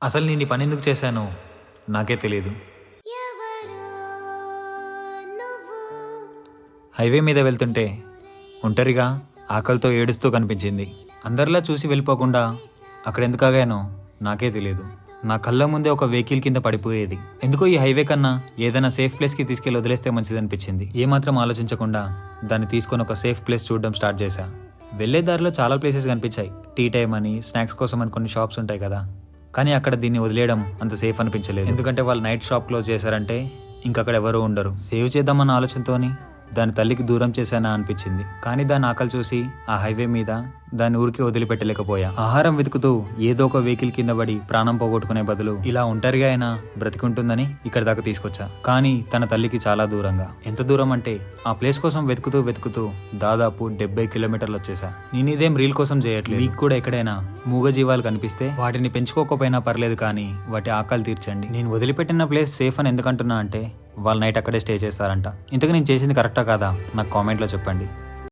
అసలు నేను ఈ పని ఎందుకు చేశానో నాకే తెలియదు. హైవే మీద వెళ్తుంటే ఒంటరిగా ఆకలితో ఏడుస్తూ కనిపించింది. అందరిలా చూసి వెళ్ళిపోకుండా అక్కడ ఎందుకు ఆగానో నాకే తెలియదు. నా కళ్ళ ముందే ఒక వెహికల్ కింద పడిపోయేది. ఎందుకో ఈ హైవే కన్నా ఏదైనా సేఫ్ ప్లేస్కి తీసుకెళ్ళి వదిలేస్తే మంచిది అనిపించింది. ఏమాత్రం ఆలోచించకుండా దాన్ని తీసుకొని ఒక సేఫ్ ప్లేస్ చూడడం స్టార్ట్ చేశా. వెళ్లే దారిలో చాలా ప్లేసెస్ కనిపించాయి. టీ టైం అని, స్నాక్స్ కోసం అని కొన్ని షాప్స్ ఉంటాయి కదా. కానీ అక్కడ దీన్ని వదిలేయడం అంత సేఫ్ అనిపించలేదు. ఎందుకంటే వాళ్ళు నైట్ షాప్ క్లోజ్ చేశారంటే ఇంకక్కడ ఎవరూ ఉండరు. సేవ్ చేద్దామన్న ఆలోచనతోని దాని తల్లికి దూరం చేశానా అనిపించింది. కానీ దాని ఆకలి చూసి ఆ హైవే మీద దాన్ని ఊరికి వదిలిపెట్టలేకపోయా. ఆహారం వెతుకుతూ ఏదో ఒక వెహికల్ కింద పడి ప్రాణం పోగొట్టుకునే బదులు ఇలా ఒంటరిగా అయినా బ్రతికుంటుందని ఇక్కడ దాకా తీసుకొచ్చా. కానీ తన తల్లికి చాలా దూరంగా. ఎంత దూరం అంటే ఆ ప్లేస్ కోసం వెతుకుతూ దాదాపు 70 కిలోమీటర్లు వచ్చేసా. నేను ఇదేం రీల్ కోసం చేయట్లేదు. మీకు కూడా ఎక్కడైనా మూగజీవాలు కనిపిస్తే వాటిని పెంచుకోకపోయినా పర్లేదు, కానీ వాటి ఆకలి తీర్చండి. నేను వదిలిపెట్టిన ప్లేస్ సేఫ్ అని ఎందుకంటున్నా అంటే వాళ్ళు నైట్ అక్కడే స్టే చేస్తారంట. ఇంతకు నేను చేసింది కరెక్టా కాదా నాకు కామెంట్లో చెప్పండి.